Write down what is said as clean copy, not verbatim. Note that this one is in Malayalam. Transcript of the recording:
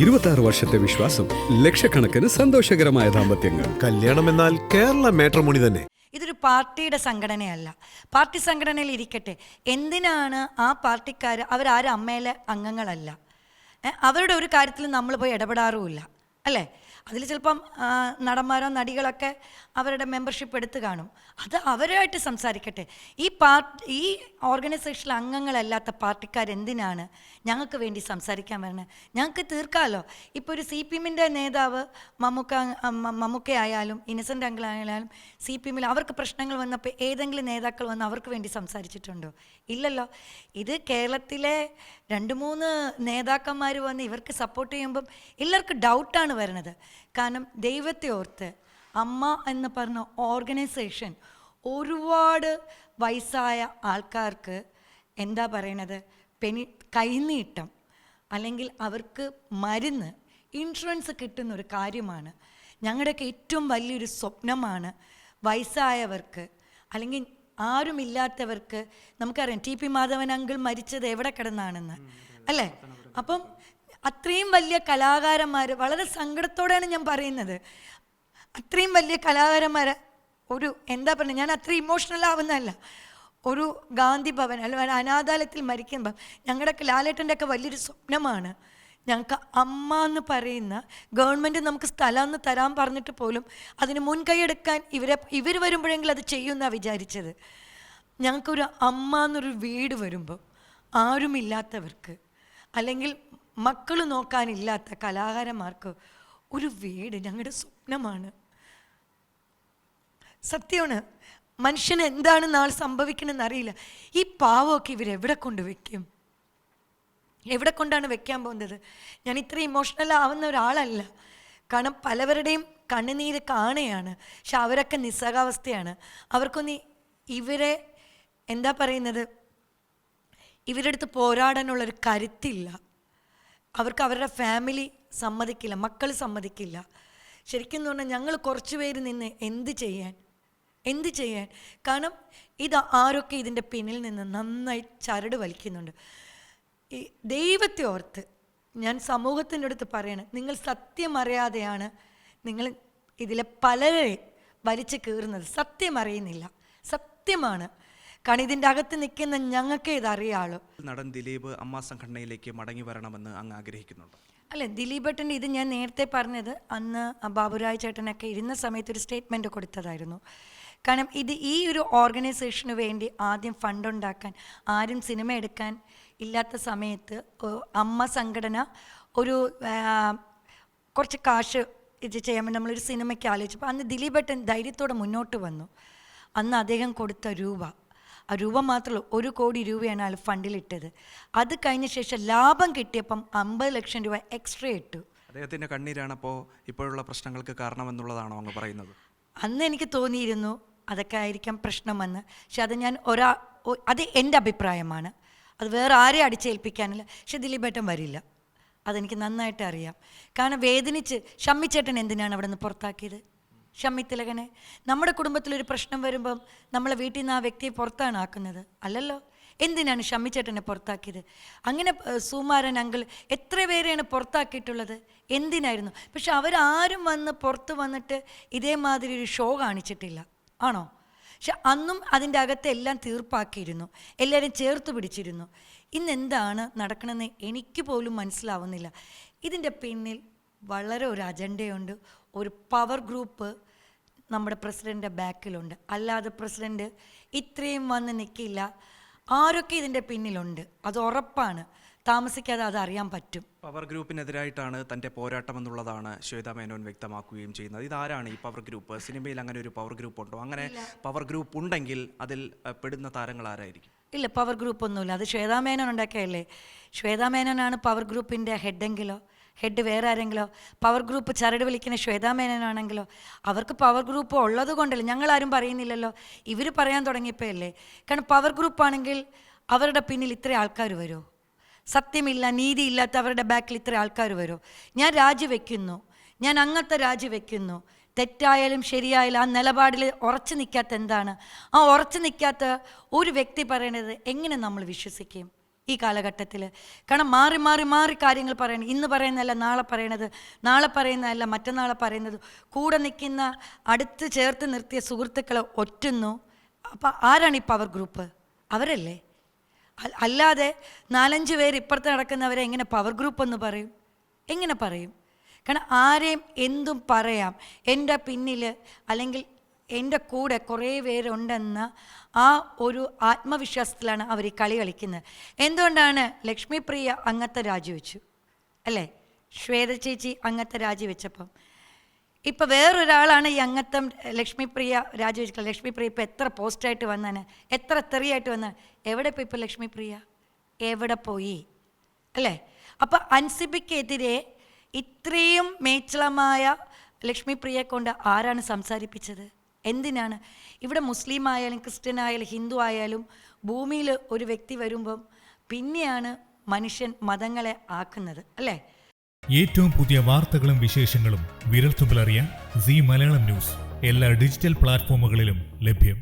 26 വർഷത്തെ വിശ്വാസം, ലക്ഷക്കണക്കിന് സന്തോഷകരമായ ദാമ്പത്യങ്ങൾ. കല്യാണം എന്നാൽ കേരള മാട്രിമോണി തന്നെ. ഇതൊരു പാർട്ടിയുടെ സംഘടനയല്ല. പാർട്ടി സംഘടനയിൽ ഇരിക്കട്ടെ, എന്തിനാണ് ആ പാർട്ടിക്കാർ? അവരാരും അമ്മയിലെ അംഗങ്ങളല്ല. അവരുടെ ഒരു കാര്യത്തിൽ നമ്മൾ പോയി ഇടപെടാറുമില്ല, അല്ലേ? അതിൽ ചിലപ്പം നടന്മാരോ നടികളൊക്കെ അവരുടെ മെമ്പർഷിപ്പ് എടുത്ത് കാണും. അത് അവരുമായിട്ട് സംസാരിക്കട്ടെ. ഈ ഓർഗനൈസേഷനിലെ അംഗങ്ങളല്ലാത്ത പാർട്ടിക്കാരെന്തിനാണ് ഞങ്ങൾക്ക് വേണ്ടി സംസാരിക്കാൻ വരുന്നത്? ഞങ്ങൾക്ക് തീർക്കാമല്ലോ. ഇപ്പോൾ ഒരു CPM-ൻ്റെ നേതാവ് മമ്മൂക്ക ആയാലും ഇന്നസെൻ്റ് അങ്കിൾ ആയാലും CPM-ൽ അവർക്ക് പ്രശ്നങ്ങൾ വന്നപ്പോൾ ഏതെങ്കിലും നേതാക്കൾ വന്ന് അവർക്ക് വേണ്ടി സംസാരിച്ചിട്ടുണ്ടോ? ഇല്ലല്ലോ. ഇത് കേരളത്തിലെ 2-3 നേതാക്കന്മാർ വന്ന് ഇവർക്ക് സപ്പോർട്ട് ചെയ്യുമ്പം എല്ലാവർക്കും ഡൗട്ടാണ് വരുന്നത്. കാരണം ദൈവത്തെ ഓർത്ത് അമ്മ എന്ന് പറഞ്ഞ ഓർഗനൈസേഷൻ ഒരുപാട് വയസ്സായ ആൾക്കാർക്ക് എന്താ പറയണത്, കൈനീട്ടം അല്ലെങ്കിൽ അവർക്ക് മരുന്ന്, ഇൻഷുറൻസ് കിട്ടുന്നൊരു കാര്യമാണ്. ഞങ്ങളുടെയൊക്കെ ഏറ്റവും വലിയൊരു സ്വപ്നമാണ് വയസ്സായവർക്ക് അല്ലെങ്കിൽ ആരുമില്ലാത്തവർക്ക്. നമുക്കറിയാം TP മാധവൻ അങ്കിൾ മരിച്ചത് എവിടെ കിടന്നാണെന്ന്, അല്ലേ? അപ്പം അത്രയും വലിയ കലാകാരന്മാർ, വളരെ സങ്കടത്തോടെയാണ് ഞാൻ പറയുന്നത്, അത്രയും വലിയ കലാകാരന്മാർ ഒരു എന്താ പറയുക, ഞാൻ അത്ര ഇമോഷണൽ ആവുന്നതല്ല, ഒരു ഗാന്ധി ഭവൻ അല്ലെങ്കിൽ അനാഥാലയത്തിൽ മരിക്കുമ്പം ഞങ്ങളുടെയൊക്കെ ലാലേട്ടൻ്റെ ഒക്കെ വലിയൊരു സ്വപ്നമാണ് ഞങ്ങൾക്ക് അമ്മ എന്ന് പറയുന്ന ഗവൺമെൻറ് നമുക്ക് സ്ഥലം എന്ന് തരാൻ പറഞ്ഞിട്ട് പോലും അതിന് മുൻകൈയെടുക്കാൻ ഇവർ വരുമ്പോഴെങ്കിലും അത് ചെയ്യുമെന്നാണ് വിചാരിച്ചത്. ഞങ്ങൾക്കൊരു അമ്മ എന്നൊരു വീട് വരുമ്പോൾ ആരുമില്ലാത്തവർക്ക് അല്ലെങ്കിൽ മക്കൾ നോക്കാനില്ലാത്ത കലാകാരന്മാർക്ക് ഒരു വീട് ഞങ്ങളുടെ സ്വപ്നമാണ്. സത്യമാണ്. മനുഷ്യന് എന്താണ് നാളെ സംഭവിക്കണമെന്ന് അറിയില്ല. ഈ പാവമൊക്കെ ഇവരെവിടെ കൊണ്ട് വെക്കും? എവിടെ കൊണ്ടാണ് വെക്കാൻ പോകുന്നത്? ഞാൻ ഇത്ര ഇമോഷണൽ ആവുന്ന ഒരാളല്ല. കാരണം പലവരുടെയും കണ്ണുനീര് കാണുകയാണ്. പക്ഷെ അവരൊക്കെ നിസ്സഹാവസ്ഥയാണ്. അവർക്കൊന്നും ഇവരെ എന്താ പറയുന്നത്, ഇവരുടെ അടുത്ത് പോരാടാനുള്ളൊരു കരുത്തില്ല. അവർക്ക് അവരുടെ ഫാമിലി സമ്മതിക്കില്ല, മക്കൾ സമ്മതിക്കില്ല. ശരിക്കും പറഞ്ഞാൽ ഞങ്ങൾ കുറച്ച് പേര് നിന്ന് എന്ത് ചെയ്യാൻ? കാരണം ഇത് ആരൊക്കെ ഇതിൻ്റെ പിന്നിൽ നിന്ന് നന്നായി ചരട് വലിക്കുന്നുണ്ട്. ഈ ദൈവത്തെ ഓർത്ത് ഞാൻ സമൂഹത്തിൻ്റെ അടുത്ത് പറയണം, നിങ്ങൾ സത്യം അറിയാതെയാണ് നിങ്ങൾ ഇതിലെ പലരെ വലിച്ചു കീറുന്നത്. സത്യം അറിയുന്നില്ല, സത്യമാണ്. കാരണം ഇതിൻ്റെ അകത്ത് നിൽക്കുന്ന ഞങ്ങൾക്ക് ഇതറിയാളൂ. നടൻ ദിലീപ് അമ്മ സംഘടനയിലേക്ക് മടങ്ങി വരണമെന്ന് അങ്ങ് ആഗ്രഹിക്കുന്നുണ്ട്? അല്ല, ദിലീപേട്ടൻ്റെ ഇത് ഞാൻ നേരത്തെ പറഞ്ഞത് അന്ന് ബാബുരായ് ചേട്ടനൊക്കെ ഇരുന്ന സമയത്ത് ഒരു സ്റ്റേറ്റ്മെൻറ്റ് കൊടുത്തതായിരുന്നു. കാരണം ഈ ഒരു ഓർഗനൈസേഷന് വേണ്ടി ആദ്യം ഫണ്ട് ഉണ്ടാക്കാൻ ആരും സിനിമ എടുക്കാൻ ഇല്ലാത്ത സമയത്ത് അമ്മ സംഘടന ഒരു കുറച്ച് കാശ് ഇത് ചെയ്യാൻ വേണ്ടി നമ്മളൊരു സിനിമയ്ക്ക് ആലോചിച്ചപ്പോൾ അന്ന് ദിലീപേട്ടൻ ധൈര്യത്തോടെ മുന്നോട്ട് വന്നു. അന്ന് അദ്ദേഹം കൊടുത്ത ആ രൂപ മാത്രമല്ല, 1 കോടി രൂപയാണ് അയാൾ ഫണ്ടിലിട്ടത്. അത് കഴിഞ്ഞ ശേഷം ലാഭം കിട്ടിയപ്പം 50 ലക്ഷം രൂപ എക്സ്ട്രാ ഇട്ടു. അദ്ദേഹത്തിൻ്റെ കണ്ണീരാണ് അപ്പോൾ ഇപ്പോഴുള്ള പ്രശ്നങ്ങൾക്ക് കാരണമെന്നുള്ളതാണോ അങ്ങ് പറയുന്നത്? അന്ന് എനിക്ക് തോന്നിയിരുന്നു അതൊക്കെ ആയിരിക്കാം പ്രശ്നമെന്ന്. പക്ഷെ അത് ഞാൻ അത് എൻ്റെ അഭിപ്രായമാണ്, അത് വേറെ ആരെയും അടിച്ചേൽപ്പിക്കാനില്ല. പക്ഷെ ദിലീപേട്ടൻ വരില്ല, അതെനിക്ക് നന്നായിട്ട് അറിയാം. കാരണം വേദനിച്ച് ഷമ്മിച്ചേട്ടൻ എന്തിനാണ് അവിടെ നിന്ന് പുറത്താക്കിയത്? ഷമ്മി തിലകനെ നമ്മുടെ കുടുംബത്തിലൊരു പ്രശ്നം വരുമ്പം നമ്മളെ വീട്ടിൽ നിന്ന് ആ വ്യക്തിയെ പുറത്താണ് ആക്കുന്നത്, അല്ലല്ലോ. എന്തിനാണ് ഷമ്മിച്ചേട്ടനെ പുറത്താക്കിയത്? അങ്ങനെ സുമാരൻ അങ്കിൾ എത്ര പേരെയാണ് പുറത്താക്കിയിട്ടുള്ളത്? എന്തിനായിരുന്നു? പക്ഷെ അവരാരും പുറത്ത് വന്നിട്ട് ഇതേമാതിരി ഒരു ഷോ കാണിച്ചിട്ടില്ല, ആണോ? പക്ഷെ അന്നും അതിൻ്റെ അകത്ത് എല്ലാം തീർപ്പാക്കിയിരുന്നു, എല്ലാവരും ചേർത്ത് പിടിച്ചിരുന്നു. ഇന്നെന്താണ് നടക്കണമെന്ന് എനിക്ക് പോലും മനസ്സിലാവുന്നില്ല. ഇതിൻ്റെ പിന്നിൽ വളരെ ഒരു അജണ്ടയുണ്ട്, ഒരു പവർ ഗ്രൂപ്പ് നമ്മുടെ പ്രസിഡൻ്റിൻ്റെ ബാക്കിലുണ്ട്. അല്ലാതെ പ്രസിഡൻറ്റ് ഇത്രയും വന്ന് നിൽക്കില്ല. ആരൊക്കെ ഇതിൻ്റെ പിന്നിലുണ്ട് അത് ഉറപ്പാണ്. താമസിക്കാതെ അത് അറിയാൻ പറ്റും. പവർ ഗ്രൂപ്പിനെതിരായിട്ടാണ് തൻ്റെ പോരാട്ടം എന്നുള്ളതാണ് ശ്വേതാ മേനോൻ വ്യക്തമാക്കുകയും ചെയ്യുന്നത്. ഇതാരാണ് ഈ പവർ ഗ്രൂപ്പ്? സിനിമയിൽ അങ്ങനെ ഒരു പവർ ഗ്രൂപ്പ് ഉണ്ടോ? അങ്ങനെ പവർ ഗ്രൂപ്പ് ഉണ്ടെങ്കിൽ അതിൽ പെടുന്ന താരങ്ങൾ ആരായിരിക്കും? ഇല്ല, പവർ ഗ്രൂപ്പ് ഒന്നുമില്ല. അത് ശ്വേതാ മേനോൻ ഉണ്ടാക്കിയല്ലേ. ശ്വേതാ മേനോനാണ് പവർ ഗ്രൂപ്പിൻ്റെ ഹെഡെങ്കിലോ, ഹെഡ് വേറെ ആരെങ്കിലോ? പവർ ഗ്രൂപ്പ് ചരട് വിളിക്കുന്ന ശ്വേതാ മേനോനാണെങ്കിലോ? അവർക്ക് പവർ ഗ്രൂപ്പ് ഉള്ളത് കൊണ്ടല്ലേ, ഞങ്ങളാരും പറയുന്നില്ലല്ലോ, ഇവർ പറയാൻ തുടങ്ങിയപ്പോഴല്ലേ. കാരണം പവർ ഗ്രൂപ്പാണെങ്കിൽ അവരുടെ പിന്നിൽ ഇത്ര ആൾക്കാർ വരുമോ? സത്യമില്ല, നീതിയില്ലാത്ത അവരുടെ ബാക്കിൽ ഇത്ര ആൾക്കാർ വരുമോ? ഞാൻ രാജിവെക്കുന്നു, ഞാൻ അങ്ങനത്തെ രാജിവെക്കുന്നു, തെറ്റായാലും ശരിയായാലും ആ നിലപാടിൽ ഉറച്ചു നിൽക്കാത്ത എന്താണ്? ആ ഉറച്ചു നിൽക്കാത്ത ഒരു വ്യക്തി പറയണത് എങ്ങനെ നമ്മൾ വിശ്വസിക്കും? ഈ കാലഘട്ടത്തിൽ. കാരണം മാറി മാറി മാറി കാര്യങ്ങൾ പറയണം. ഇന്ന് പറയുന്നതല്ല നാളെ പറയണത്, നാളെ പറയുന്നതല്ല മറ്റന്നാളെ പറയുന്നത്. കൂടെ നിൽക്കുന്ന അടുത്ത് ചേർത്ത് നിർത്തിയ സുഹൃത്തുക്കളെ ഒറ്റുന്നു. അപ്പം ആരാണ് ഈ പവർ ഗ്രൂപ്പ്? അവരല്ലേ. അല്ലാതെ 4-5 പേര് ഇപ്പുറത്ത് നടക്കുന്നവരെ എങ്ങനെ പവർ ഗ്രൂപ്പ് എന്ന് പറയും? എങ്ങനെ പറയും? കാരണം ആരെയും എന്തും പറയാം. എൻ്റെ പിന്നിൽ അല്ലെങ്കിൽ എൻ്റെ കൂടെ കുറേ പേരുണ്ടെന്ന ആ ഒരു ആത്മവിശ്വാസത്തിലാണ് അവർ ഈ കളി കളിക്കുന്നത്. എന്തുകൊണ്ടാണ് ലക്ഷ്മിപ്രിയ അംഗത്തെ രാജിവെച്ചു അല്ലേ? ശ്വേത ചേച്ചി അംഗത്തെ രാജിവെച്ചപ്പം ഇപ്പം വേറൊരാളാണ് ഈ അംഗത്വം ലക്ഷ്മിപ്രിയ രാജിവെച്ചിട്ടുള്ളത്. ലക്ഷ്മിപ്രിയ ഇപ്പം എത്ര പോസ്റ്റായിട്ട് വന്നാണ്, എത്ര തെറിയായിട്ട് വന്നാണ്. എവിടെ പോയി ഇപ്പോൾ ലക്ഷ്മിപ്രിയ? എവിടെ പോയി അല്ലേ? അപ്പം അൻസിബയ്ക്കെതിരെ ഇത്രയും മേച്ചളമായ ലക്ഷ്മിപ്രിയയെ കൊണ്ട് ആരാണ് സംസാരിപ്പിച്ചത്? എന്തിനാണ്? ഇവിടെ മുസ്ലിം ആയാലും ക്രിസ്ത്യൻ ആയാലും ഹിന്ദു ആയാലും ഭൂമിയിൽ ഒരു വ്യക്തി വരുമ്പം പിന്നെയാണ് മനുഷ്യൻ മതങ്ങളെ ആക്കുന്നത് അല്ലേ? ഏറ്റവും പുതിയ വാർത്തകളും വിശേഷങ്ങളും വിരൽത്തുമ്പിലറിയാൻ സീ മലയാളം ന്യൂസ് എല്ലാ ഡിജിറ്റൽ പ്ലാറ്റ്ഫോമുകളിലും ലഭ്യം.